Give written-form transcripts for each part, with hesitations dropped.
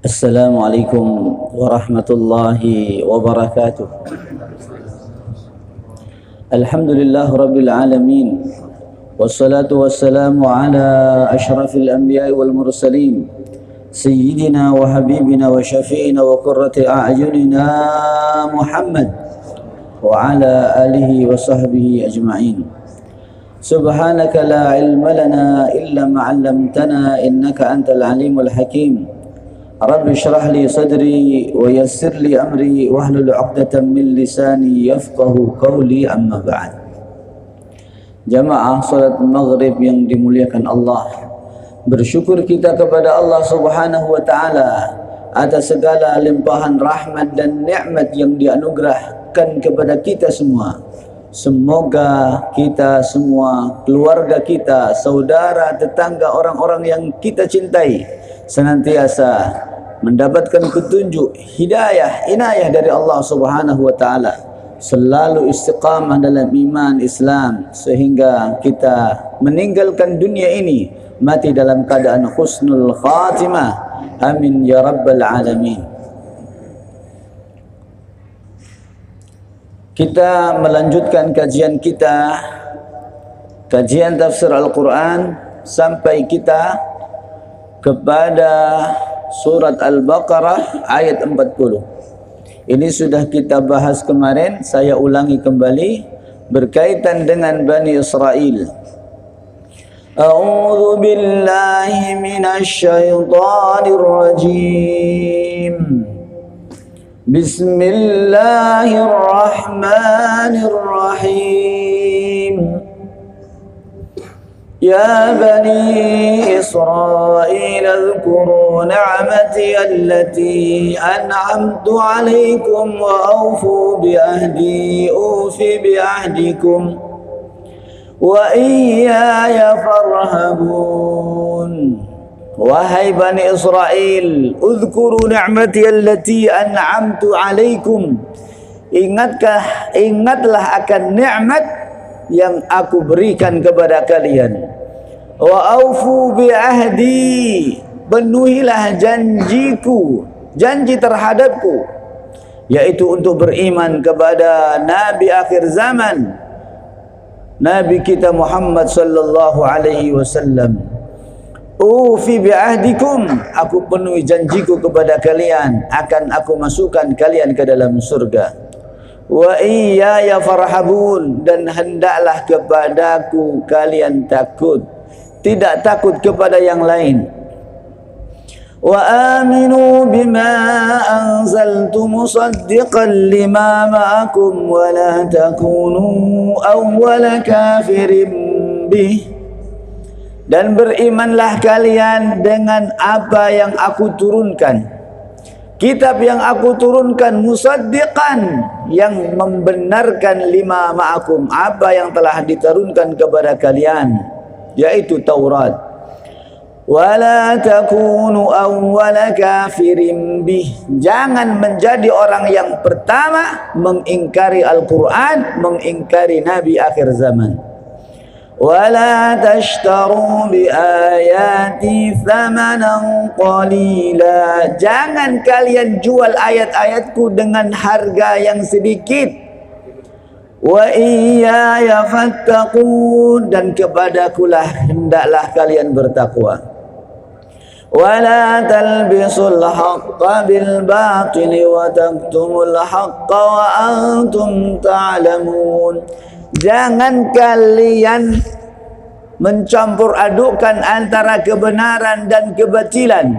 Assalamualaikum warahmatullahi wabarakatuh. Alhamdulillah rabbil alamin. Wassalatu wassalamu ala ashrafil anbiya'i wal mursalin Sayyidina wa habibina wa syafi'ina wa qurrati a'yunina Muhammad wa ala alihi wa sahbihi ajma'in. Subhanaka la ilma lana illa ma'allamtana innaka antal alimul hakim. Rabbi syrah li sadri wa yassir li amri wahlul 'uqdatam min lisani yafqahu qawli, amma ba'd. Jamaah salat maghrib yang dimuliakan Allah, bersyukur kita kepada Allah Subhanahu wa taala atas segala limpahan rahmat dan nikmat yang dianugerahkan kepada kita semua. Semoga kita semua, keluarga kita, saudara, tetangga, orang-orang yang kita cintai senantiasa mendapatkan petunjuk, hidayah, inayah dari Allah Subhanahu wa taala, selalu istiqamah dalam iman Islam sehingga kita meninggalkan dunia ini mati dalam keadaan husnul khatimah. Amin ya rabbal alamin. Kita melanjutkan kajian kita, kajian tafsir Al-Quran, sampai kita kepada surat Al-Baqarah ayat 40. Ini sudah kita bahas kemarin, saya ulangi kembali berkaitan dengan Bani Israel. A'udzu billahi minasy syaithanir rajim. Bismillahirrahmanirrahim. Ya Bani Israel, اذكروا نعمتي التي أنعمت عليكم وأوفوا بعهدي أوف بعهدكم وإياي فارهبون. Wahai Bani Israel, اذكروا نعمتي التي أنعمت عليكم. Ingatlah akan nikmat yang aku berikan kepada kalian. Wa aufu bi ahdi, penuhilah janjiku, janji terhadapku, yaitu untuk beriman kepada Nabi akhir zaman, Nabi kita Muhammad sallallahu alaihi wasallam. Ufi bi ahdikum, aku penuhi janjiku kepada kalian, akan aku masukkan kalian ke dalam surga. Wa iyaya farhabun, dan hendaklah kepadaku kalian takut, tidak takut kepada yang lain. Wa aminu bima anzaltu musaddiqan lima ma'akum wa la takunu awwala kafirin bih. Dan berimanlah kalian dengan apa yang aku turunkan, kitab yang aku turunkan, musaddiqan, yang membenarkan lima ma'akum, apa yang telah diturunkan kepada kalian, yaitu Taurat. Wala takunu awwala kafirin bih, jangan menjadi orang yang pertama mengingkari Al-Quran, mengingkari Nabi akhir zaman. Wala tashtaru bi ayati thamanan qalila, jangan kalian jual ayat-ayatku dengan harga yang sedikit. Wa iyaya fattaqun, dan kepadakulah hendaklah kalian bertakwa. Wala talbisul haqqa bil batili wa taktumul haqqa wa antum ta'lamun, jangan kalian mencampur adukkan antara kebenaran dan kebatilan.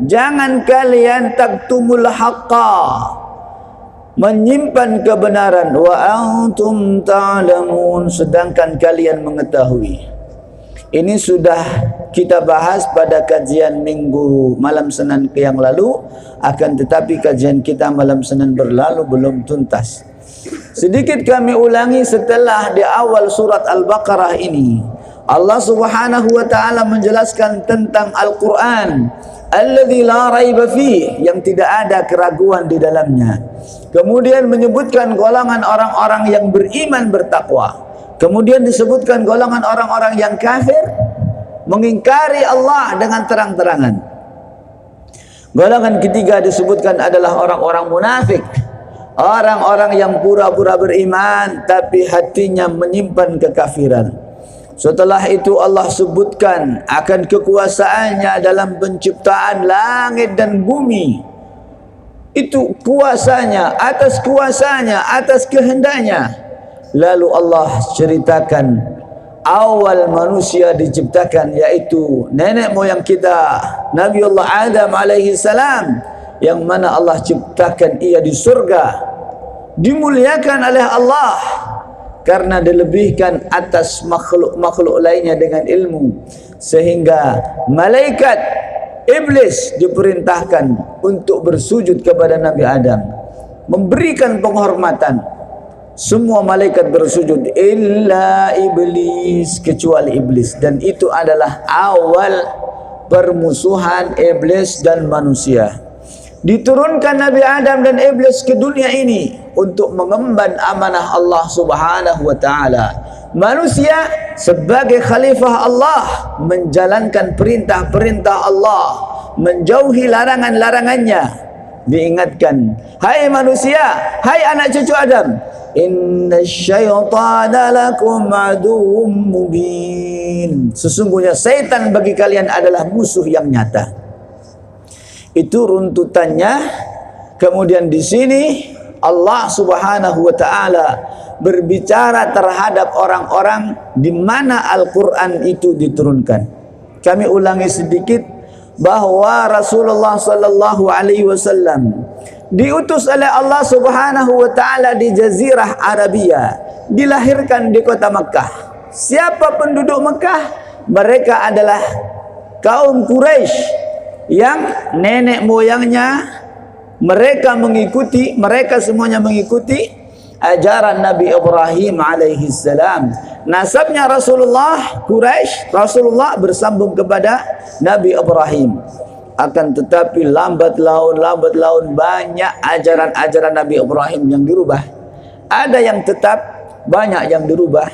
Jangan kalian taktumul haqqa, menyimpan kebenaran, wa antum ta'lamun, sedangkan kalian mengetahui. Ini sudah kita bahas pada kajian minggu malam Senin yang lalu, akan tetapi kajian kita malam Senin berlalu belum tuntas. Sedikit kami ulangi setelah di awal surat Al-Baqarah ini. Allah Subhanahu wa taala menjelaskan tentang Al-Quran, alladzi la raiba fih, yang tidak ada keraguan di dalamnya. Kemudian menyebutkan golongan orang-orang yang beriman bertakwa. Kemudian disebutkan golongan orang-orang yang kafir, mengingkari Allah dengan terang-terangan. Golongan ketiga disebutkan adalah orang-orang munafik, orang-orang yang pura-pura beriman tapi hatinya menyimpan kekafiran. Setelah itu Allah sebutkan akan kekuasaannya dalam penciptaan langit dan bumi. Itu kuasanya, atas kehendaknya. Lalu Allah ceritakan awal manusia diciptakan, yaitu nenek moyang kita Nabiullah Adam alaihi salam, yang mana Allah ciptakan ia di surga, dimuliakan oleh Allah karena dilebihkan atas makhluk-makhluk lainnya dengan ilmu, sehingga malaikat iblis diperintahkan untuk bersujud kepada Nabi Adam, memberikan penghormatan. Semua malaikat bersujud illa iblis, kecuali iblis. Dan itu adalah awal permusuhan iblis dan manusia. Diturunkan Nabi Adam dan iblis ke dunia ini untuk mengemban amanah Allah Subhanahu wa taala. Manusia sebagai khalifah Allah menjalankan perintah-perintah Allah, menjauhi larangan-larangannya. Diingatkan, hai manusia, hai anak cucu Adam, inna syaitana lakum aduwwum mubin. Sesungguhnya syaitan bagi kalian adalah musuh yang nyata. Itu runtutannya. Kemudian di sini Allah Subhanahu wa taala berbicara terhadap orang-orang di mana Al-Qur'an itu diturunkan. Kami ulangi sedikit bahwa Rasulullah sallallahu alaihi wasallam diutus oleh Allah Subhanahu wa taala di Jazirah Arabia, dilahirkan di kota Mekah. Siapa penduduk Mekah? Mereka adalah kaum Quraisy yang nenek moyangnya mereka semuanya mengikuti ajaran Nabi Ibrahim alaihi salam. Nasabnya Rasulullah Quraisy, Rasulullah bersambung kepada Nabi Ibrahim. Akan tetapi lambat laun banyak ajaran-ajaran Nabi Ibrahim yang dirubah. Ada yang tetap, banyak yang dirubah.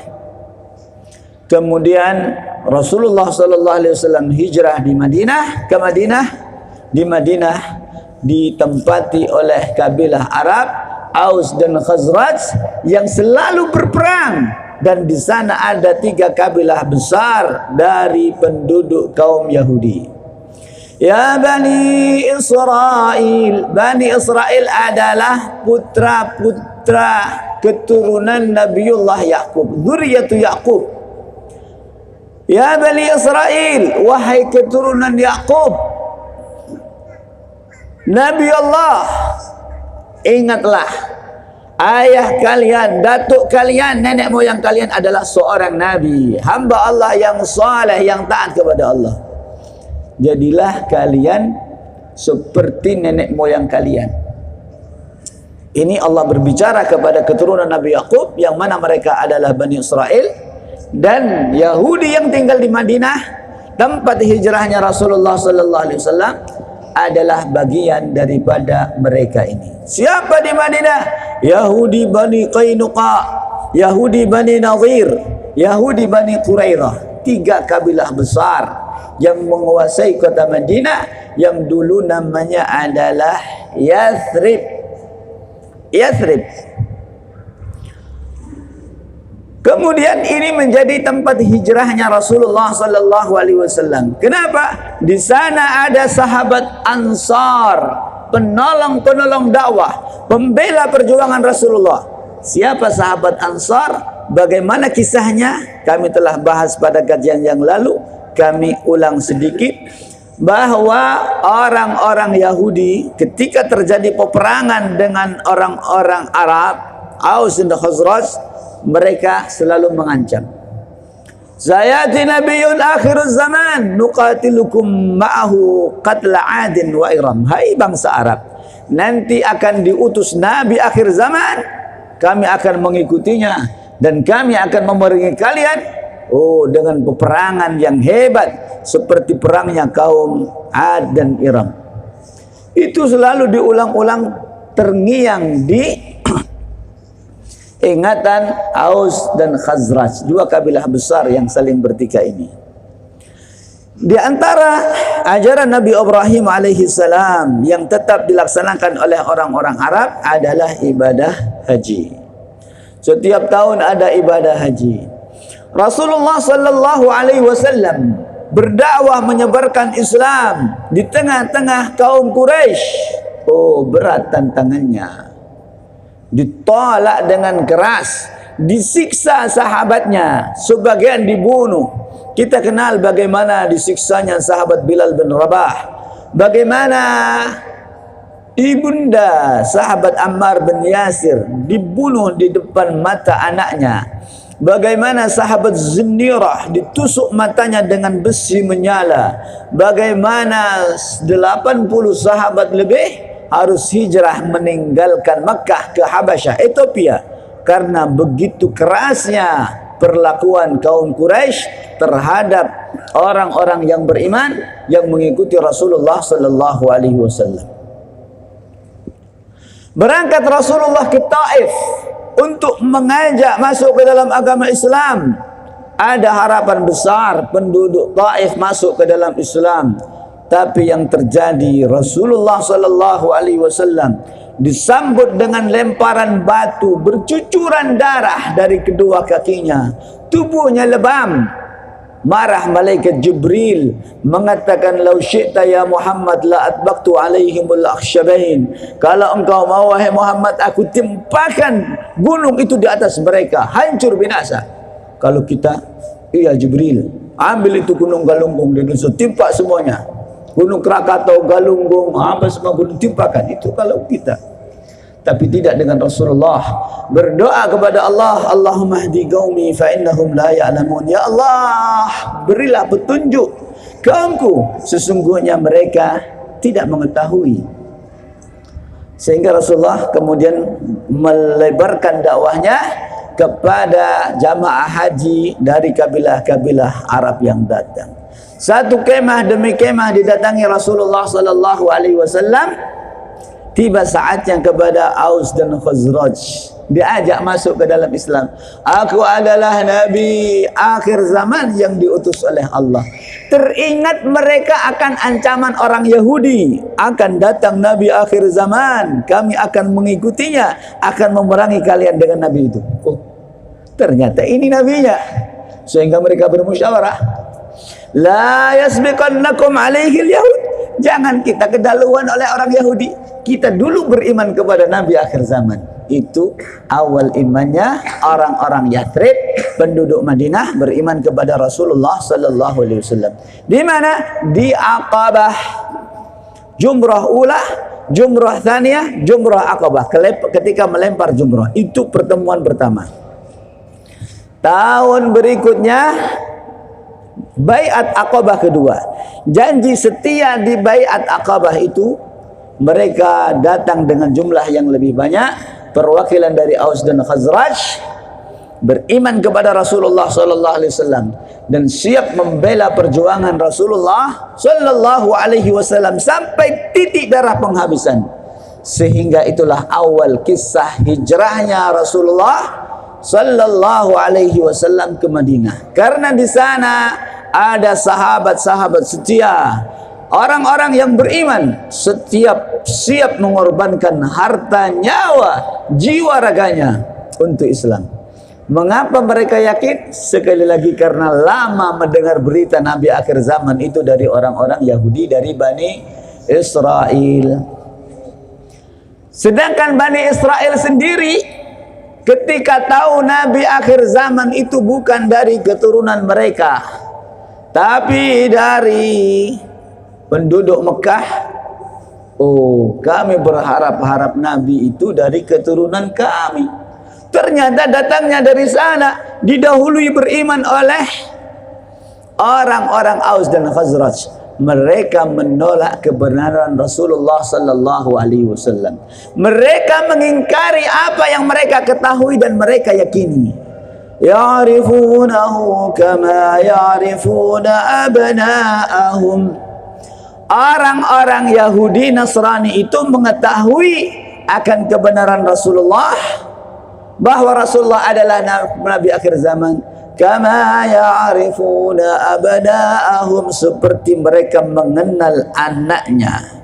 Kemudian Rasulullah sallallahu alaihi wasallam hijrah di Madinah ke Madinah. Di Madinah ditempati oleh kabilah Arab Aus dan Khazraj yang selalu berperang, dan di sana ada 3 kabilah besar dari penduduk kaum Yahudi. Ya Bani Israel, Bani Israel adalah putra-putra keturunan Nabiullah Yaqub, zuriyatu Yaqub. Ya Bani Israel, wahai keturunan Yaqub, Nabi Allah, ingatlah ayah kalian, datuk kalian, nenek moyang kalian adalah seorang nabi, hamba Allah yang saleh, yang taat kepada Allah. Jadilah kalian seperti nenek moyang kalian. Ini Allah berbicara kepada keturunan Nabi Yaqub, yang mana mereka adalah Bani Israel dan Yahudi yang tinggal di Madinah, tempat hijrahnya Rasulullah sallallahu alaihi wasallam, adalah bagian daripada mereka ini. Siapa di Madinah? Yahudi Bani Qainuqa, Yahudi Bani Nadhir, Yahudi Bani Qurairah. 3 kabilah besar yang menguasai kota Madinah, yang dulu namanya adalah Yathrib. Yathrib. Kemudian ini menjadi tempat hijrahnya Rasulullah sallallahu alaihi wasallam. Kenapa? Di sana ada sahabat Ansar, penolong-penolong dakwah, pembela perjuangan Rasulullah. Siapa sahabat Ansar? Bagaimana kisahnya? Kami telah bahas pada kajian yang lalu. Kami ulang sedikit bahwa orang-orang Yahudi ketika terjadi peperangan dengan orang-orang Arab, Aus dan Khazraj, mereka selalu mengancam, Sayati nabiyyun akhiruz zaman nuqatilukum ma'ahu qatla 'adin wa iram. Hai bangsa Arab, nanti akan diutus nabi akhir zaman, kami akan mengikutinya dan kami akan memerangi kalian dengan peperangan yang hebat seperti perangnya kaum Ad dan Iram. Itu selalu diulang-ulang, terngiang di ingatan Aus dan Khazraj, 2 kabilah besar yang saling bertikai ini. Di antara ajaran Nabi Ibrahim alaihi salam yang tetap dilaksanakan oleh orang-orang Arab adalah ibadah haji. Setiap tahun ada ibadah haji. Rasulullah sallallahu alaihi wasallam berdakwah menyebarkan Islam di tengah-tengah kaum Quraisy. Oh, berat tantangannya. Ditolak dengan keras, disiksa sahabatnya, sebagian dibunuh. Kita kenal bagaimana disiksanya sahabat Bilal bin Rabah, bagaimana ibunda sahabat Ammar bin Yasir dibunuh di depan mata anaknya, bagaimana sahabat Zinnirah ditusuk matanya dengan besi menyala, bagaimana 80 sahabat lebih harus hijrah meninggalkan Makkah ke Habasyah, Ethiopia, karena begitu kerasnya perlakuan kaum Quraisy terhadap orang-orang yang beriman yang mengikuti Rasulullah sallallahu alaihi wasallam. Berangkat Rasulullah ke Taif untuk mengajak masuk ke dalam agama Islam. Ada harapan besar penduduk Taif masuk ke dalam Islam. Tapi yang terjadi, Rasulullah sallallahu alaihi wasallam disambut dengan lemparan batu, bercucuran darah dari kedua kakinya, tubuhnya lebam. Marah malaikat Jibril mengatakan, "Lau syi'ta ya Muhammad la atbaqtu alaihimul akhsyabain." Kalau engkau mau wahai Muhammad, aku timpakan gunung itu di atas mereka, hancur binasa. Kalau kita, iya Jibril, ambil itu gunung Galunggung dan timpa semuanya. Gunung Krakatau, Galunggung, apa semua gunung timpakan. Itu kalau kita. Tapi tidak dengan Rasulullah. Berdoa kepada Allah, Allahumma hdi qaumi fa innahum la ya'lamun. Ya Allah, berilah petunjuk kaumku, sesungguhnya mereka tidak mengetahui. Sehingga Rasulullah kemudian melebarkan dakwahnya kepada jamaah haji dari kabilah-kabilah Arab yang datang. Satu kemah demi kemah didatangi Rasulullah sallallahu alaihi wasallam. Tiba saatnya kepada Aus dan Khazraj, diajak masuk ke dalam Islam. Aku adalah Nabi akhir zaman yang diutus oleh Allah. Teringat mereka akan ancaman orang Yahudi, akan datang Nabi akhir zaman, kami akan mengikutinya, akan memerangi kalian dengan Nabi itu. Oh, ternyata ini nabinya. Sehingga mereka bermusyawarah, la yasbiqannakum alaihi al-yahud. Jangan kita kedahuluan oleh orang Yahudi. Kita dulu beriman kepada Nabi akhir zaman. Itu awal imannya orang-orang Yathrib, penduduk Madinah, beriman kepada Rasulullah sallallahu alaihi wasallam. Di mana? Di Aqabah. Jumrah ulah, jumrah thaniyah, jumrah Aqabah. Ketika melempar jumrah, itu pertemuan pertama. Tahun berikutnya Baiat Aqabah kedua. Janji setia di Baiat Aqabah itu, mereka datang dengan jumlah yang lebih banyak, perwakilan dari Aus dan Khazraj, beriman kepada Rasulullah sallallahu alaihi wasallam dan siap membela perjuangan Rasulullah sallallahu alaihi wasallam sampai titik darah penghabisan. Sehingga itulah awal kisah hijrahnya Rasulullah sallallahu alaihi wasallam ke Madinah. Karena di sana ada sahabat-sahabat setia, orang-orang yang beriman, siap mengorbankan harta, nyawa, jiwa raganya untuk Islam. Mengapa mereka yakin? Sekali lagi karena lama mendengar berita Nabi akhir zaman itu dari orang-orang Yahudi, dari Bani Israel. Sedangkan Bani Israel sendiri ketika tahu Nabi akhir zaman itu bukan dari keturunan mereka, tapi dari penduduk Mekah. Oh, kami berharap-harap Nabi itu dari keturunan kami. Ternyata datangnya dari sana, didahului beriman oleh orang-orang Aus dan Khazraj. Mereka menolak kebenaran Rasulullah sallallahu alaihi wasallam. Mereka mengingkari apa yang mereka ketahui dan mereka yakini. Ya'rifunahu kama ya'rifuna abna'ahum. Orang-orang Yahudi Nasrani itu mengetahui akan kebenaran Rasulullah, bahwa Rasulullah adalah Nabi akhir zaman, kama ya'rifuna abna'ahum, seperti mereka mengenal anaknya.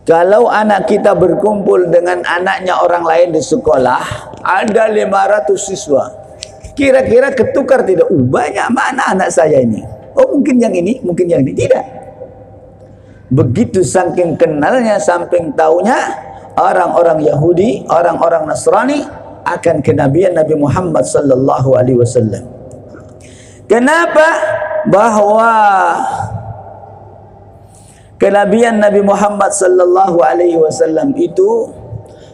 Kalau anak kita berkumpul dengan anaknya orang lain di sekolah, ada 500 siswa, kira-kira ketukar tidak? Banyak mana anak saya ini? Oh, mungkin yang ini, mungkin yang ini. Tidak. Begitu saking kenalnya, saking taunya orang-orang Yahudi, orang-orang Nasrani akan kenabian Nabi Muhammad sallallahu alaihi wasallam. Kenapa? Bahwa kenabian Nabi Muhammad sallallahu alaihi wasallam itu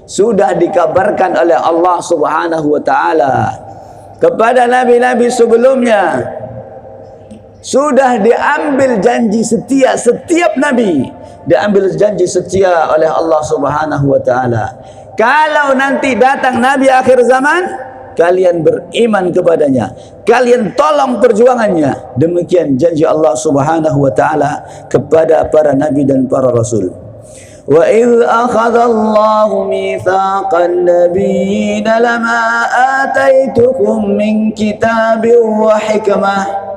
sudah dikabarkan oleh Allah Subhanahu wa taala kepada nabi-nabi sebelumnya. Sudah diambil janji setia, setiap nabi diambil janji setia oleh Allah Subhanahu wa taala. Kalau nanti datang nabi akhir zaman, kalian beriman kepadanya, kalian tolong perjuangannya. Demikian janji Allah Subhanahu wa taala kepada para nabi dan para rasul. Wa idz akhadha Allahu mitsaqan nabiyina lama ataitukum min kitabin wa hikmah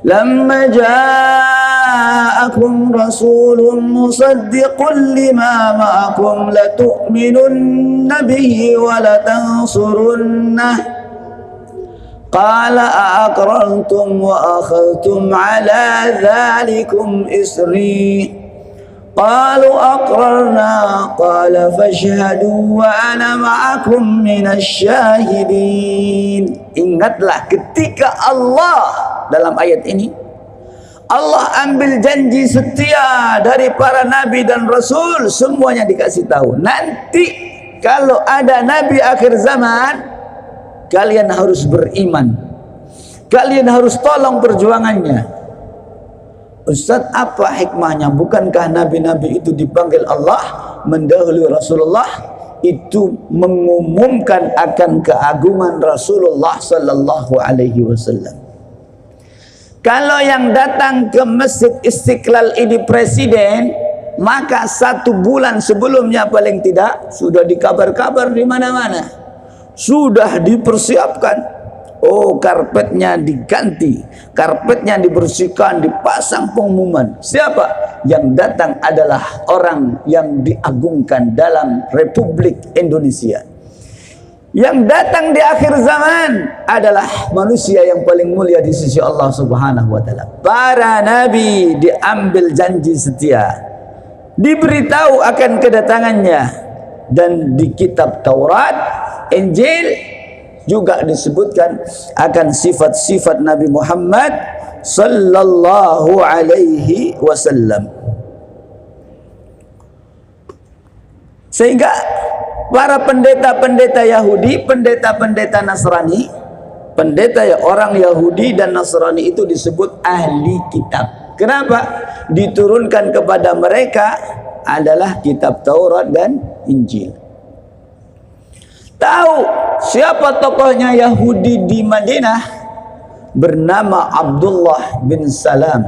لما جاءكم رسول مصدق لما معكم لتؤمنن به ولتنصرنه قال أأقررتم وأخذتم على ذلكم إصري قالوا أقررنا قال فاشهدوا وأنا معكم من الشاهدين. Ingatlah ketika Allah, dalam ayat ini Allah ambil janji setia dari para nabi dan rasul, semuanya dikasih tahu. Nanti kalau ada nabi akhir zaman, kalian harus beriman, kalian harus tolong perjuangannya. Ustaz, apa hikmahnya? Bukankah nabi-nabi itu dipanggil Allah mendahului Rasulullah? Itu mengumumkan akan keagungan Rasulullah sallallahu alaihi wasallam. Kalau yang datang ke Masjid Istiqlal ini presiden, maka 1 bulan sebelumnya paling tidak sudah dikabar-kabar di mana-mana, sudah dipersiapkan. Oh, karpetnya diganti, karpetnya dibersihkan, dipasang pengumuman. Siapa yang datang adalah orang yang diagungkan dalam Republik Indonesia. Yang datang di akhir zaman adalah manusia yang paling mulia di sisi Allah Subhanahu wa taala. Para nabi diambil janji setia, diberitahu akan kedatangannya, dan di kitab Taurat, Injil juga disebutkan akan sifat-sifat Nabi Muhammad sallallahu alaihi wasallam. Sehingga para pendeta-pendeta Yahudi, pendeta-pendeta Nasrani, pendeta ya orang Yahudi dan Nasrani itu disebut ahli kitab. Kenapa? Diturunkan kepada mereka adalah kitab Taurat dan Injil. Tahu siapa tokohnya Yahudi di Madinah? Bernama Abdullah bin Salam.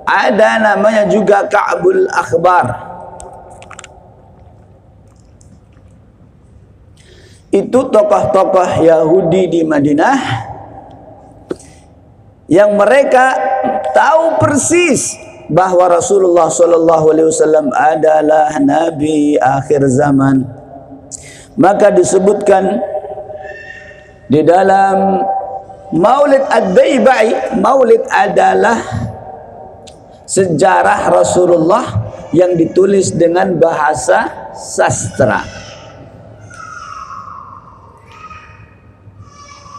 Ada namanya juga Ka'bul Akhbar. Itu tokoh-tokoh Yahudi di Madinah yang mereka tahu persis bahwa Rasulullah SAW adalah Nabi akhir zaman. Maka disebutkan di dalam Maulid Ad-Daibai, Maulid adalah sejarah Rasulullah yang ditulis dengan bahasa sastra.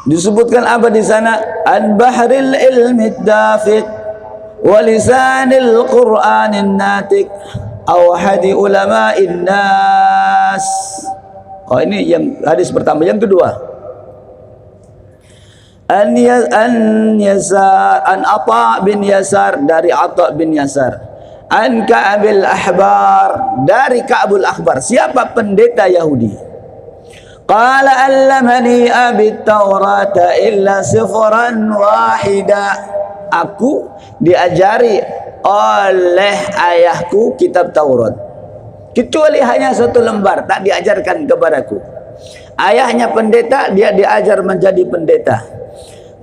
Disebutkan apa di sana? An-bahril ilmi dafiq wa lisanil qur'anin natik awhadi ulama'in nas. Oh, ini yang hadis pertama. Yang kedua, an Atha bin Yasar, dari Atha bin Yasar. An Ka'bil Ahbar, dari Ka'bul Akhbar. Siapa? Pendeta Yahudi. Qala allamani abit Taurata illa sifran wahida. Aku diajari oleh ayahku kitab Taurat, kecuali hanya 1 lembar, tak diajarkan kepadaku. Ayahnya pendeta, dia diajar menjadi pendeta.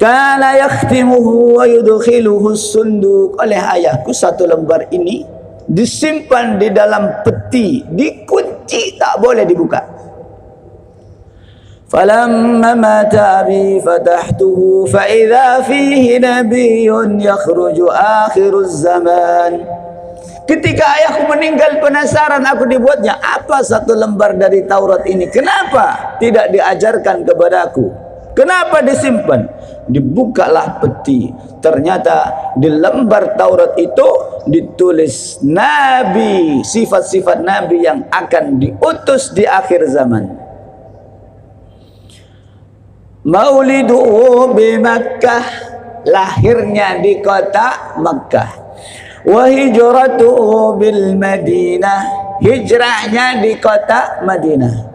kana yakhtimuhu wa yudkhiluhu as-sunduq. Oleh ayahku, satu lembar ini disimpan di dalam peti, dikunci, tak boleh dibuka. Falamma mata abi fatahtuhu fa idza fihi nabiyyun yakhruju akhiruz zaman. Ketika ayahku meninggal, penasaran aku dibuatnya, apa satu lembar dari Taurat ini? Kenapa tidak diajarkan kepadaku? Kenapa disimpan? Dibukalah peti. Ternyata di lembar Taurat itu ditulis nabi, sifat-sifat nabi yang akan diutus di akhir zaman. Mauliduhu bi Makkah, lahirnya di kota Makkah. Wa hijratuhu bil Madinah, hijrahnya di kota Madinah.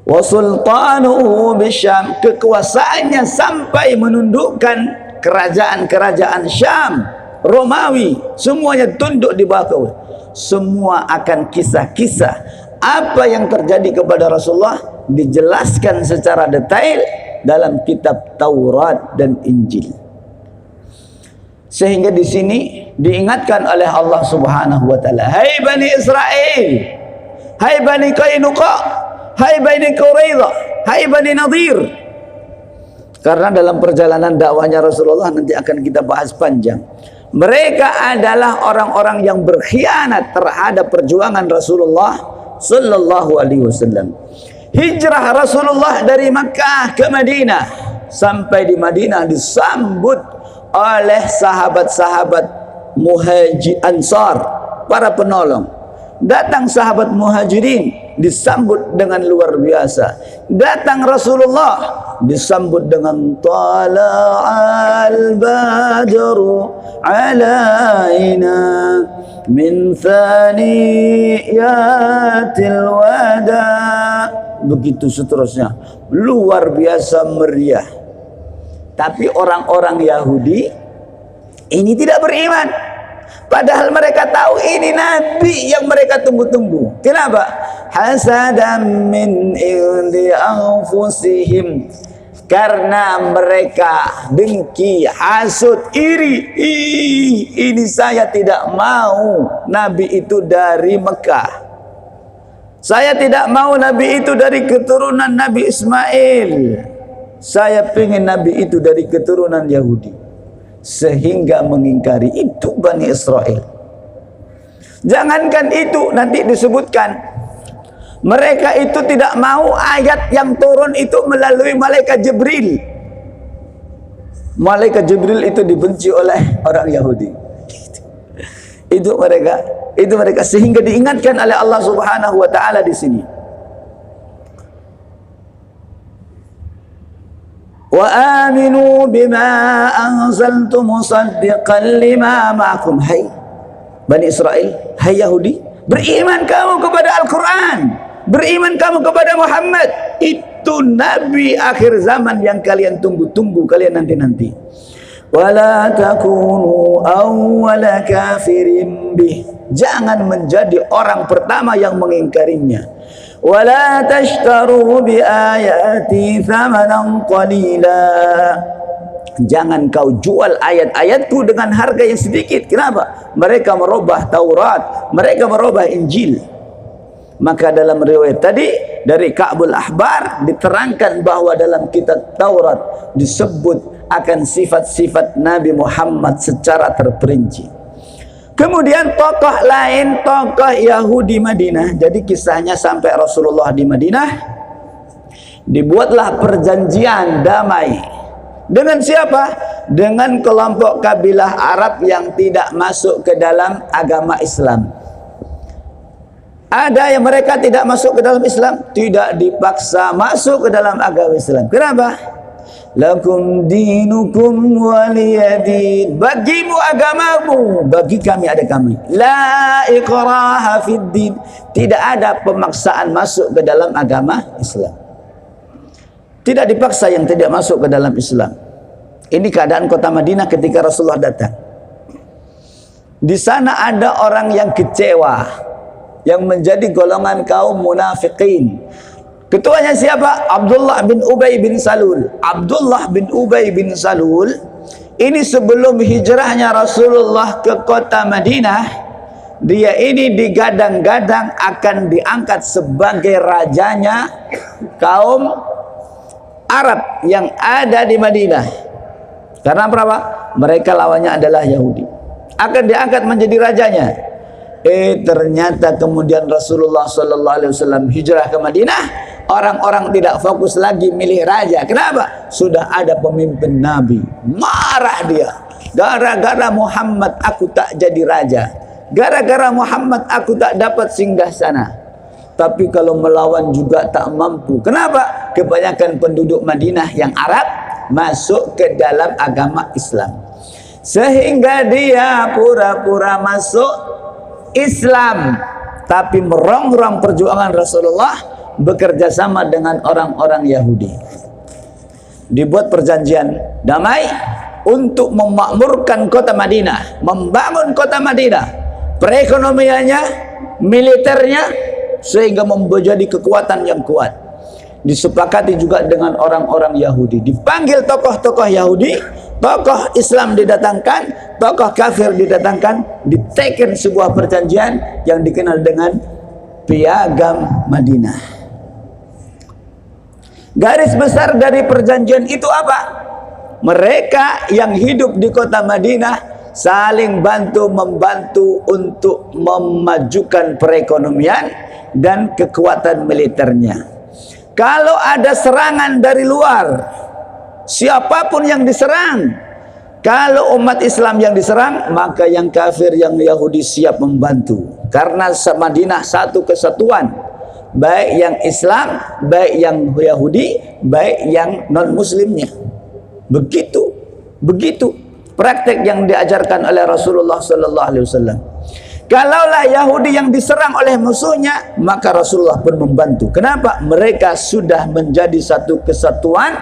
Wa sultanuhu bisyam, kekuasaannya sampai menundukkan kerajaan-kerajaan Syam, Romawi, semuanya tunduk di bawah. Semua akan kisah-kisah apa yang terjadi kepada Rasulullah dijelaskan secara detail dalam kitab Taurat dan Injil. Sehingga di sini diingatkan oleh Allah Subhanahu wa taala, hai Bani Israel, hai Bani Qainuqa, hai Bani Quraidah, hai Bani Nadir. Karena dalam perjalanan dakwahnya Rasulullah nanti akan kita bahas panjang. Mereka adalah orang-orang yang berkhianat terhadap perjuangan Rasulullah sallallahu alaihi wasallam. Hijrah Rasulullah dari Makkah ke Madinah, sampai di Madinah disambut oleh sahabat-sahabat Muhajir Ansar, para penolong. Datang sahabat Muhajirin disambut dengan luar biasa. Datang Rasulullah disambut dengan tala'al badru alaina min thaniyatil wada. Begitu seterusnya, luar biasa meriah. Tapi orang-orang Yahudi ini tidak beriman, padahal mereka tahu ini nabi yang mereka tunggu-tunggu. Kenapa? Hasadam min indi anfusihim, karena mereka dengki, hasud, iri. Ini saya tidak mau nabi itu dari Mekah. Saya tidak mau nabi itu dari keturunan Nabi Ismail. Saya pengen nabi itu dari keturunan Yahudi. Sehingga mengingkari itu Bani Israel. Jangankan itu, nanti disebutkan mereka itu tidak mau ayat yang turun itu melalui malaikat Jibril. Malaikat Jibril itu dibenci oleh orang Yahudi. Itu mereka sehingga diingatkan oleh Allah Subhanahu wa taala di sini. Wa aminu bima anzaltu musaddiqan lima ma'akum. Hai Bani Israel, hai Yahudi, beriman kamu kepada Al-Quran, beriman kamu kepada Muhammad. Itu nabi akhir zaman yang kalian tunggu-tunggu, kalian nanti-nanti. Wala takunu awwala kafirin bih, jangan menjadi orang pertama yang mengingkarinya. Wala tashtaru bi ayati thamanan qalila, jangan kau jual ayat-ayatku dengan harga yang sedikit. Kenapa? Mereka merubah Taurat, mereka merubah Injil. Maka dalam riwayat tadi dari Ka'bul Ahbar diterangkan bahwa dalam kitab Taurat disebut akan sifat-sifat Nabi Muhammad secara terperinci. Kemudian tokoh lain, tokoh Yahudi Madinah. Jadi kisahnya sampai Rasulullah di Madinah, dibuatlah perjanjian damai. Dengan siapa? Dengan kelompok kabilah Arab yang tidak masuk ke dalam agama Islam. Ada yang mereka tidak masuk ke dalam Islam, tidak dipaksa masuk ke dalam agama Islam. Kenapa? Lakum dinukum waliyadin, bagimu agamamu, bagi kami ada kami. La ikraha fid din, tidak ada pemaksaan masuk ke dalam agama Islam. Tidak dipaksa yang tidak masuk ke dalam Islam. Ini keadaan kota Madinah ketika Rasulullah datang. Di sana ada orang yang kecewa, yang menjadi golongan kaum munafikin. Ketuanya siapa? Abdullah bin Ubay bin Salul. Abdullah bin Ubay bin Salul ini sebelum hijrahnya Rasulullah ke kota Madinah, dia ini digadang-gadang akan diangkat sebagai rajanya kaum Arab yang ada di Madinah. Karena apa? Mereka lawannya adalah Yahudi. Akan diangkat menjadi rajanya. Ternyata kemudian Rasulullah SAW hijrah ke Madinah, orang-orang tidak fokus lagi milih raja. Kenapa? Sudah ada pemimpin Nabi. Marah dia. Gara-gara Muhammad aku tak jadi raja. Gara-gara Muhammad aku tak dapat singgah sana. Tapi kalau melawan juga tak mampu. Kenapa? Kebanyakan penduduk Madinah yang Arab masuk ke dalam agama Islam. Sehingga dia pura-pura masuk Islam, tapi merongrong perjuangan Rasulullah, bekerja sama dengan orang-orang Yahudi. Dibuat perjanjian damai untuk memakmurkan kota Madinah, membangun kota Madinah, perekonomiannya, militernya, sehingga menjadi kekuatan yang kuat. Disepakati juga dengan orang-orang Yahudi. Dipanggil tokoh-tokoh Yahudi, tokoh Islam didatangkan, tokoh kafir didatangkan, diteken sebuah perjanjian yang dikenal dengan Piagam Madinah. Garis besar dari perjanjian itu apa? Mereka yang hidup di kota Madinah saling bantu-membantu untuk memajukan perekonomian dan kekuatan militernya. Kalau ada serangan dari luar, siapapun yang diserang, kalau umat Islam yang diserang, maka yang kafir, yang Yahudi siap membantu. Karena Madinah satu kesatuan, baik yang Islam, baik yang Yahudi, baik yang non-muslimnya. Begitu praktek yang diajarkan oleh Rasulullah SAW. Kalaulah Yahudi yang diserang oleh musuhnya, maka Rasulullah pun membantu. Kenapa? Mereka sudah menjadi satu kesatuan,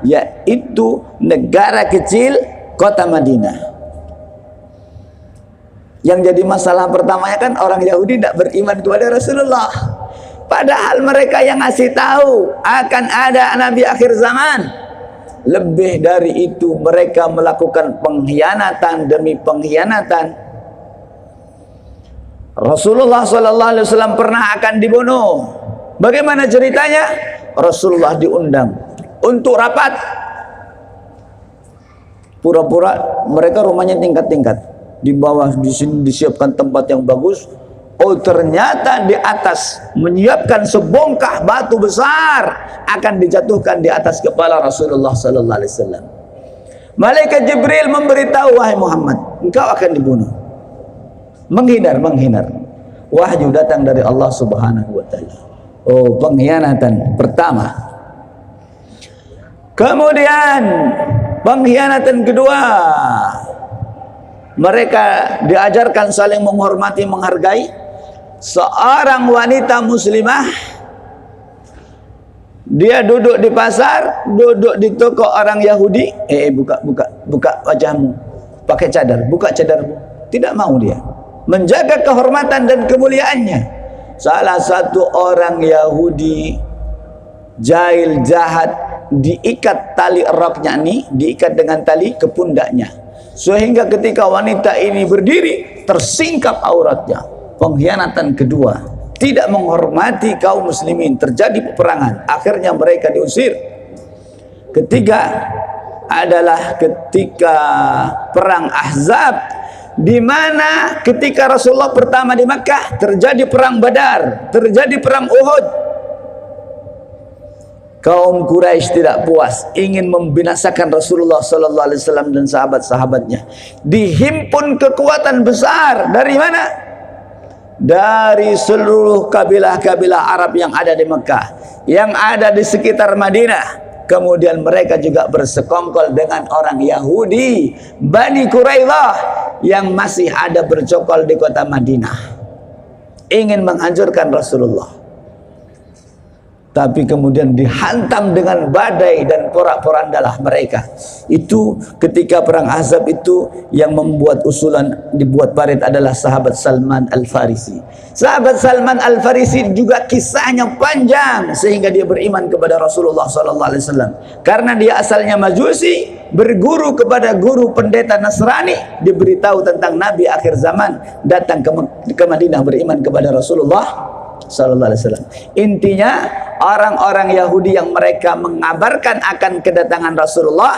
yaitu negara kecil kota Madinah. Yang jadi masalah pertamanya kan orang Yahudi tidak beriman kepada Rasulullah. Padahal mereka yang ngasih tahu akan ada Nabi akhir zaman. Lebih dari itu, mereka melakukan pengkhianatan demi pengkhianatan. Rasulullah SAW pernah akan dibunuh. Bagaimana ceritanya? Rasulullah diundang untuk rapat. Pura-pura mereka rumahnya tingkat-tingkat. Di bawah di sini disiapkan tempat yang bagus. Oh, ternyata di atas menyiapkan sebongkah batu besar akan dijatuhkan di atas kepala Rasulullah SAW. Malaikat Jibril memberitahu, wahai Muhammad, engkau akan dibunuh. Menghindar. Wahyu datang dari Allah Subhanahu wa taala. Oh, pengkhianatan pertama. Kemudian pengkhianatan kedua. Mereka diajarkan saling menghormati, menghargai. Seorang wanita muslimah, dia duduk di pasar, duduk di toko orang Yahudi. Buka wajahmu, pakai cadar, buka cadarmu. Tidak mau dia menjaga kehormatan dan kemuliaannya. Salah satu orang Yahudi jahil jahat diikat tali roknya nih, diikat dengan tali ke pundaknya, sehingga ketika wanita ini berdiri tersingkap auratnya. Pengkhianatan kedua, tidak menghormati kaum muslimin, terjadi peperangan, akhirnya mereka diusir. Ketiga adalah ketika perang Ahzab, di mana ketika Rasulullah pertama di Makkah terjadi perang Badar, terjadi perang Uhud. Kaum Quraisy tidak puas, ingin membinasakan Rasulullah SAW dan sahabat-sahabatnya. Dihimpun kekuatan besar dari mana? Dari seluruh kabilah-kabilah Arab yang ada di Makkah, yang ada di sekitar Madinah. Kemudian mereka juga bersekongkol dengan orang Yahudi Bani Quraidah yang masih ada bercokol di kota Madinah, ingin menghancurkan Rasulullah. tapi kemudian dihantam dengan badai dan porak-porandalah mereka. Itu ketika perang Ahzab itu yang membuat usulan dibuat parit adalah sahabat Salman Al-Farisi. Sahabat Salman Al-Farisi juga kisahnya panjang sehingga dia beriman kepada Rasulullah sallallahu alaihi wasallam. Karena dia asalnya Majusi, berguru kepada guru pendeta Nasrani, diberitahu tentang Nabi akhir zaman, datang ke Madinah beriman kepada Rasulullah sallallahu alaihi wasallam. Intinya orang-orang Yahudi yang mereka mengabarkan akan kedatangan Rasulullah,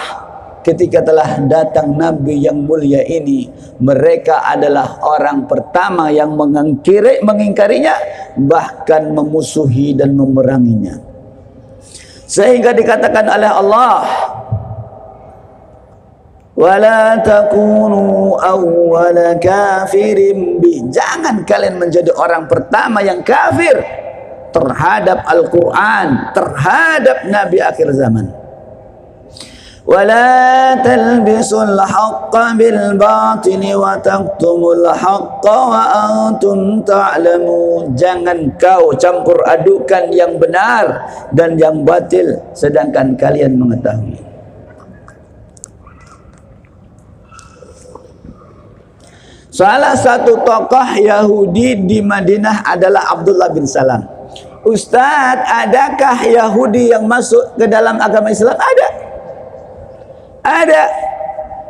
ketika telah datang Nabi yang mulia ini, mereka adalah orang pertama yang mengingkarinya, bahkan memusuhi dan memeranginya. Sehingga dikatakan oleh Allah, wala takunu awwala kafirin bi, jangan kalian menjadi orang pertama yang kafir terhadap Al-Quran, terhadap Nabi akhir zaman. Wala talbisul haqqa bil batili wa taktumul haqqa wa antum ta'lamun, jangan kau campur adukan yang benar dan yang batil sedangkan kalian mengetahui. Salah satu tokoh Yahudi di Madinah adalah Abdullah bin Salam. Ustaz, adakah Yahudi yang masuk ke dalam agama Islam? Ada.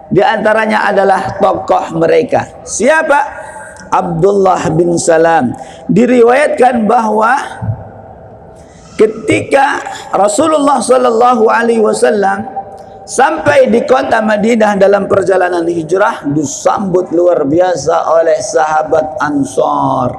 Di antaranya adalah tokoh mereka. Siapa? Abdullah bin Salam. Diriwayatkan bahwa ketika Rasulullah sallallahu alaihi wasallam sampai di kota Madinah dalam perjalanan hijrah, disambut luar biasa oleh sahabat Ansar.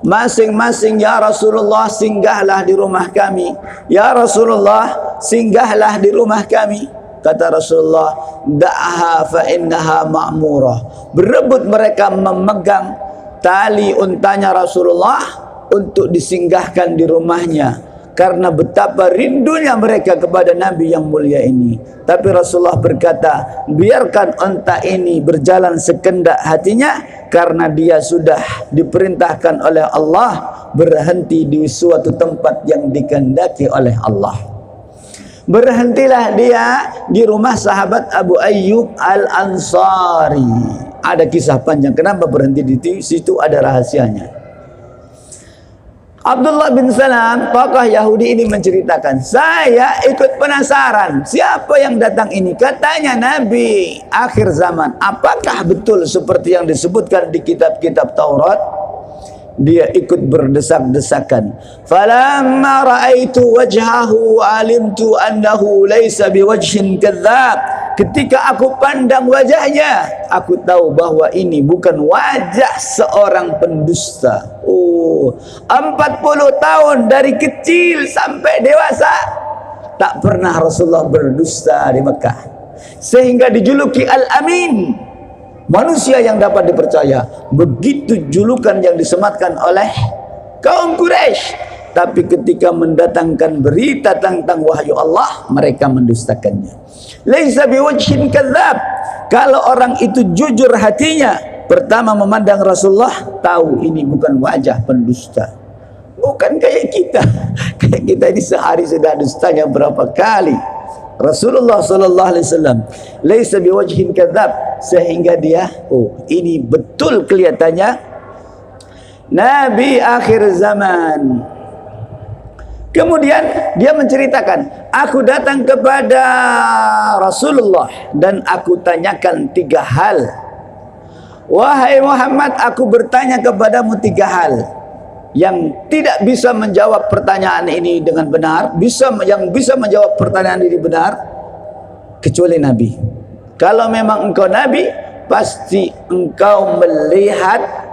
Masing-masing, ya Rasulullah, singgahlah di rumah kami. Ya Rasulullah, singgahlah di rumah kami. Kata Rasulullah, da'ha fa innaha ma'murah. Berebut mereka memegang tali untanya Rasulullah untuk disinggahkan di rumahnya, karena betapa rindunya mereka kepada Nabi yang mulia ini. Tapi Rasulullah berkata, biarkan unta ini berjalan sekendak hatinya, karena dia sudah diperintahkan oleh Allah berhenti di suatu tempat yang dikehendaki oleh Allah. Berhentilah dia di rumah sahabat Abu Ayyub Al-Ansari. Ada kisah panjang kenapa berhenti di situ, ada rahasianya. Abdullah bin Salam, tokoh Yahudi ini menceritakan, saya ikut penasaran siapa yang datang ini. Katanya Nabi akhir zaman. Apakah betul seperti yang disebutkan di kitab-kitab Taurat? Dia ikut berdesak-desakan. Falamma ra'aitu wajhahu alimtu annahu laysa biwajhin kadzdzab. Ketika aku pandang wajahnya, aku tahu bahwa ini bukan wajah seorang pendusta. 40 tahun dari kecil sampai dewasa tak pernah Rasulullah berdusta di Mekah, sehingga dijuluki Al-Amin, manusia yang dapat dipercaya. Begitu julukan yang disematkan oleh kaum Quraisy. Tapi ketika mendatangkan berita tentang wahyu Allah, mereka mendustakannya. Laisa biwajhin kadzdzab. Kalau orang itu jujur hatinya, pertama memandang Rasulullah, tahu ini bukan wajah pendusta. Bukan kayak kita. Kayak kita ini sehari sudah dustanya berapa kali. Rasulullah sallallahu alaihi wasallam laisa biwajhin kadzdzab, sehingga dia, ini betul kelihatannya Nabi akhir zaman. Kemudian dia menceritakan, aku datang kepada Rasulullah dan aku tanyakan 3 hal. Wahai Muhammad, aku bertanya kepadamu 3 hal. Yang tidak bisa menjawab pertanyaan ini dengan benar, yang bisa menjawab pertanyaan ini benar, kecuali Nabi. Kalau memang engkau Nabi, pasti engkau melihat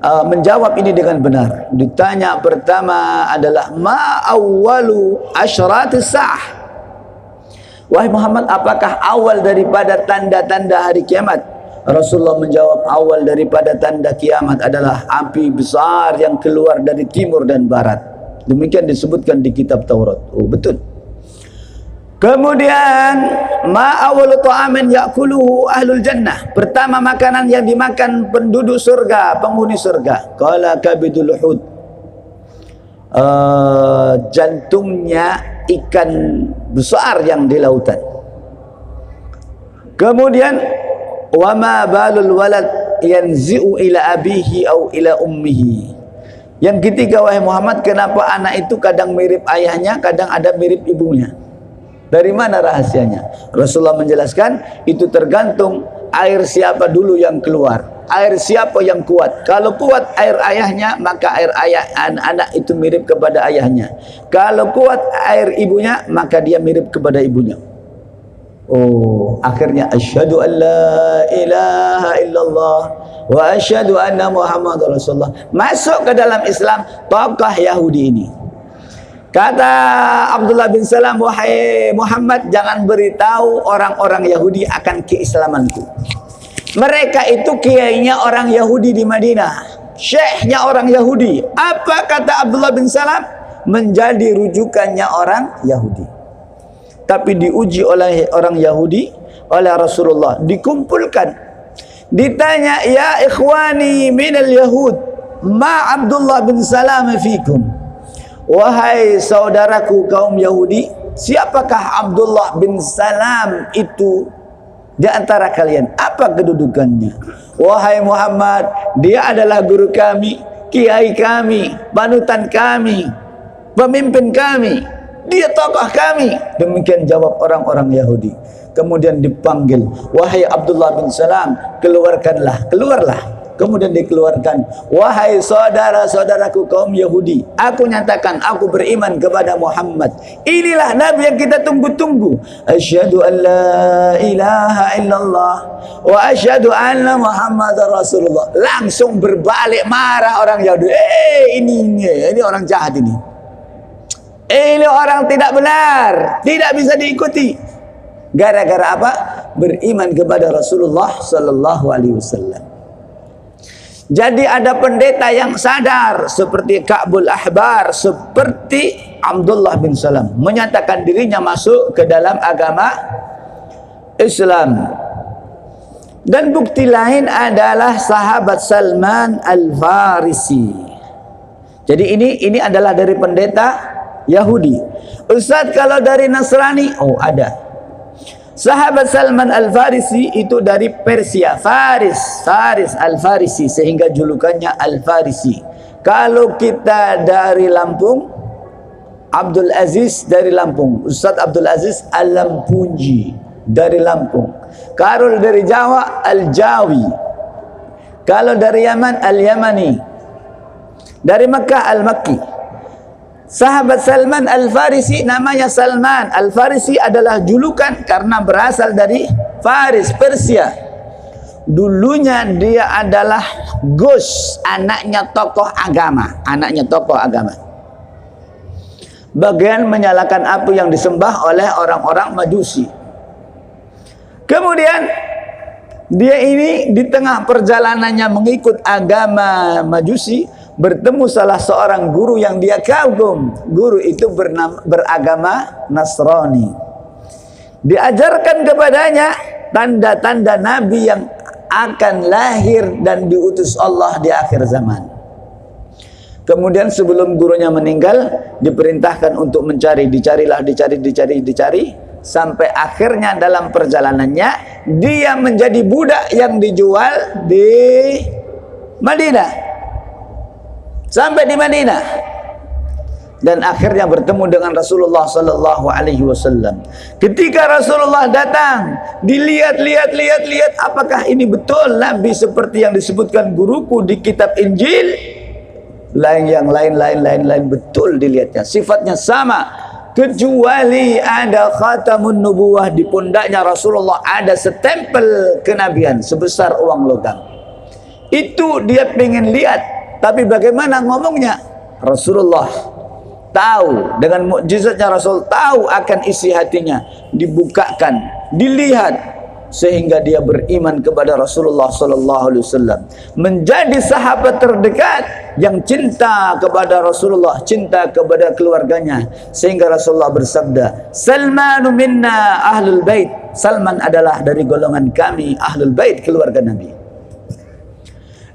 menjawab ini dengan benar. Ditanya pertama adalah ma awwalu asyratis sa'ah. Wahai Muhammad, apakah awal daripada tanda-tanda hari kiamat? Rasulullah menjawab, awal daripada tanda kiamat adalah api besar yang keluar dari timur dan barat. Demikian disebutkan di kitab Taurat. Betul. Kemudian ma awwalu ta'amin ya'kuluhu ahlul jannah. Pertama makanan yang dimakan penduduk surga, penghuni surga. Qala kabidul hud. jantungnya ikan besar yang di lautan. Kemudian wa ma balul walad yanzi'u ila abihi au ila ummihi. Yang ketiga, wahai Muhammad, kenapa anak itu kadang mirip ayahnya, kadang ada mirip ibunya? Dari mana rahasianya? Rasulullah menjelaskan, itu tergantung air siapa dulu yang keluar, air siapa yang kuat. Kalau kuat air ayahnya, maka air anak itu mirip kepada ayahnya. Kalau kuat air ibunya, maka dia mirip kepada ibunya. Oh, akhirnya asyhadu an la ilaha illallah wa asyhadu anna Muhammadar Rasulullah. Masuk ke dalam Islam tokoh Yahudi ini. Kata Abdullah bin Salam, wahai Muhammad, jangan beritahu orang-orang Yahudi akan keislamanku. Mereka itu kiainya orang Yahudi di Madinah, syekhnya orang Yahudi. Apa kata Abdullah bin Salam? Menjadi rujukannya orang Yahudi. Tapi diuji oleh orang Yahudi, oleh Rasulullah, dikumpulkan, ditanya, ya ikhwani minal Yahud, ma Abdullah bin Salam fikum. Wahai saudaraku kaum Yahudi, siapakah Abdullah bin Salam itu di antara kalian? Apa kedudukannya? Wahai Muhammad, dia adalah guru kami, kiai kami, panutan kami, pemimpin kami, dia tokoh kami. Demikian jawab orang-orang Yahudi. Kemudian dipanggil, wahai Abdullah bin Salam, keluarlah. Kemudian dikeluarkan, wahai saudara-saudaraku kaum Yahudi, aku nyatakan aku beriman kepada Muhammad. Inilah Nabi yang kita tunggu-tunggu. Asyhadu an la ilaha illallah wa asyhadu anna Muhammadar Rasulullah. Langsung berbalik marah orang Yahudi. Ini orang jahat ini. Ini orang tidak benar, tidak bisa diikuti. Gara-gara apa? Beriman kepada Rasulullah sallallahu alaihi wasallam. Jadi ada pendeta yang sadar seperti Ka'bul Ahbar, seperti Abdullah bin Salam, menyatakan dirinya masuk ke dalam agama Islam. Dan bukti lain adalah sahabat Salman Al-Farisi. Jadi ini adalah dari pendeta Yahudi. Ustaz, kalau dari Nasrani, oh ada. Sahabat Salman Al-Farisi itu dari Persia, Faris Al-Farisi, sehingga julukannya Al-Farisi. Kalau kita dari Lampung, Abdul Aziz dari Lampung, Ustaz Abdul Aziz Al-Lampunji dari Lampung. Kalau dari Jawa, Al-Jawi. Kalau dari Yaman, Al-Yamani. Dari Makkah, Al-Makki. Sahabat Salman Al-Farisi namanya Salman Al-Farisi adalah julukan karena berasal dari Faris, Persia. Dulunya dia adalah Gus, anaknya tokoh agama, bagian menyalakan api yang disembah oleh orang-orang Majusi. Kemudian dia ini di tengah perjalanannya mengikut agama Majusi, bertemu salah seorang guru yang dia kagum. Guru itu beragama Nasrani. Diajarkan kepadanya tanda-tanda Nabi yang akan lahir dan diutus Allah di akhir zaman. Kemudian sebelum gurunya meninggal, diperintahkan untuk mencari, dicari, sampai akhirnya dalam perjalanannya dia menjadi budak yang dijual di Madinah. Sampai di Madinah dan akhirnya bertemu dengan Rasulullah sallallahu alaihi wasallam. Ketika Rasulullah datang, dilihat, apakah ini betul Nabi seperti yang disebutkan guruku di kitab Injil? Yang lain betul dilihatnya, sifatnya sama, kecuali ada khatamun nubuwah di pundaknya Rasulullah, ada stempel kenabian sebesar uang logam. Itu dia pengen lihat. Tapi bagaimana ngomongnya? Rasulullah tahu, dengan mukjizatnya Rasul tahu akan isi hatinya, dibukakan, dilihat, sehingga dia beriman kepada Rasulullah sallallahu alaihi wasallam, menjadi sahabat terdekat yang cinta kepada Rasulullah, cinta kepada keluarganya, sehingga Rasulullah bersabda, Salmanu minna ahlul bait. Salman adalah dari golongan kami ahlul bait, keluarga Nabi.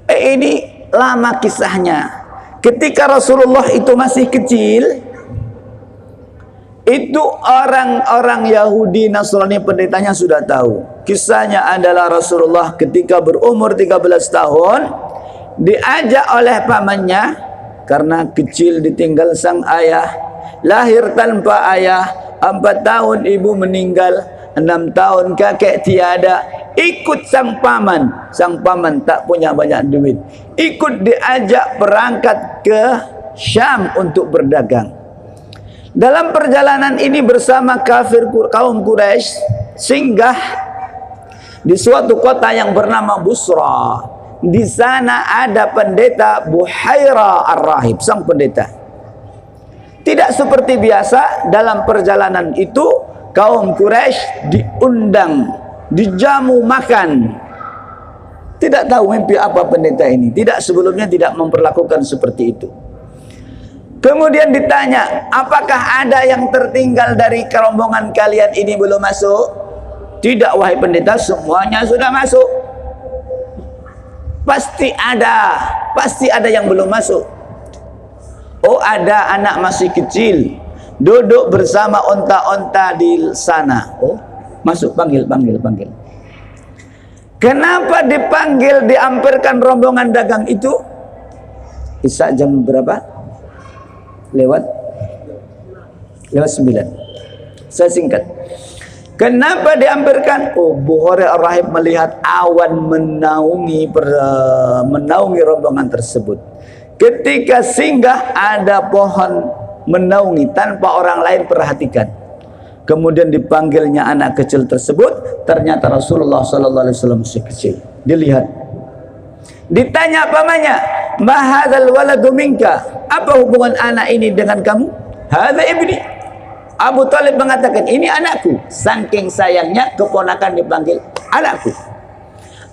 Ini lama kisahnya. ketika Rasulullah itu masih kecil, itu orang-orang Yahudi Nasrani pendetanya sudah tahu. Kisahnya adalah Rasulullah ketika berumur 13 tahun diajak oleh pamannya, karena kecil ditinggal sang ayah, lahir tanpa ayah, 4 tahun ibu meninggal, 6 tahun kakek tiada, ikut sang paman. Sang paman tak punya banyak duit, ikut diajak berangkat ke Syam untuk berdagang. Dalam perjalanan ini bersama kafir kaum Quraisy singgah di suatu kota yang bernama Busra. Di sana ada pendeta Buhaira Ar-Rahib, sang pendeta. Tidak seperti biasa, dalam perjalanan itu kaum Quraisy diundang, dijamu makan. Tidak tahu mimpi apa pendeta ini. Tidak, sebelumnya tidak memperlakukan seperti itu. Kemudian ditanya, apakah ada yang tertinggal dari rombongan kalian ini belum masuk? Tidak wahai pendeta, semuanya sudah masuk. Pasti ada yang belum masuk. Oh, ada anak masih kecil duduk bersama onta-onta di sana. Oh, masuk, panggil. Kenapa dipanggil, diamparkan rombongan dagang itu? Isya jam berapa? Lewat 9. Saya singkat. Kenapa diamparkan? Oh, Buhaira Ar-Rahib melihat awan menaungi rombongan tersebut. Ketika singgah ada pohon menaungi tanpa orang lain perhatikan. Kemudian dipanggilnya anak kecil tersebut. Ternyata Rasulullah SAW masih kecil. Dilihat. Ditanya pamannya, ma hadzal waladu minka? Apa hubungan anak ini dengan kamu? Hadza ibni. Abu Talib mengatakan, ini anakku. Saking sayangnya keponakan dipanggil anakku.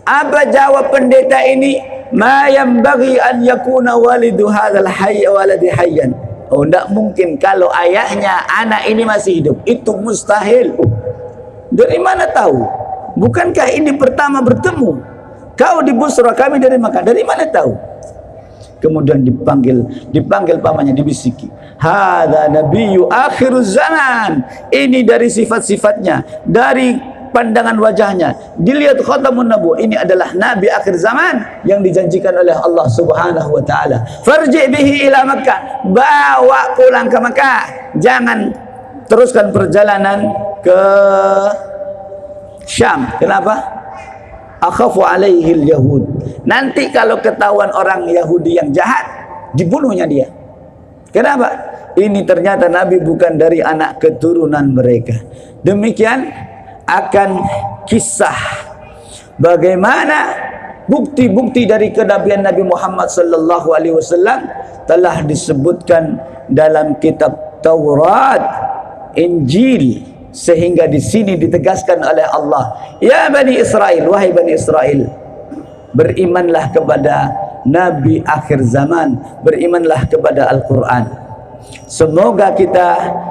Apa jawab pendeta ini? Ma yanbaghi an yakuna walidu hadzal hayy waladi hayyan. Oh, tidak mungkin kalau ayahnya anak ini masih hidup. Itu mustahil. Dari mana tahu? Bukankah ini pertama bertemu? Kau di Busra, kami dari Makkah. Dari mana tahu? Kemudian dipanggil pamannya, dibisiki. Hadza nabiyyu akhiruz zaman. Ini dari sifat-sifatnya, dari pandangan wajahnya. Dilihat khatamun nabuwah, ini adalah nabi akhir zaman yang dijanjikan oleh Allah Subhanahu wa taala. Farji bihi ila Makkah. Bawa pulang ke Makkah. Jangan teruskan perjalanan ke Syam. Kenapa? Akhafu alaihil yahud. Nanti kalau ketahuan orang Yahudi yang jahat, dibunuhnya dia. Kenapa? Ini ternyata Nabi bukan dari anak keturunan mereka. Demikian akan kisah bagaimana bukti-bukti dari kenabian Nabi Muhammad sallallahu alaihi wasallam telah disebutkan dalam kitab Taurat, Injil, sehingga di sini ditegaskan oleh Allah, ya Bani Israel, wahai Bani Israel, berimanlah kepada Nabi akhir zaman, berimanlah kepada Al-Quran. Semoga kita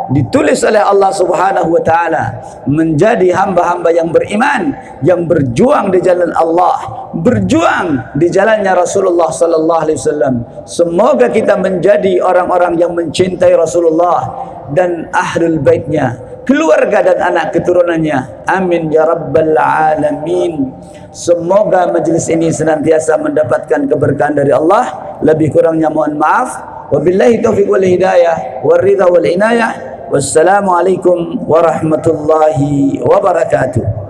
ditulis oleh Allah Subhanahu wa taala menjadi hamba-hamba yang beriman, yang berjuang di jalan Allah, berjuang di jalannya Rasulullah sallallahu alaihi wasallam. Semoga kita menjadi orang-orang yang mencintai Rasulullah dan ahlul baitnya, keluarga dan anak keturunannya. Amin ya rabbal alamin. Semoga majlis ini senantiasa mendapatkan keberkahan dari Allah. Lebih kurangnya mohon maaf. Wabillahi taufiq wal hidayah wal ridha wal inayah. Wassalamualaikum warahmatullahi wabarakatuh.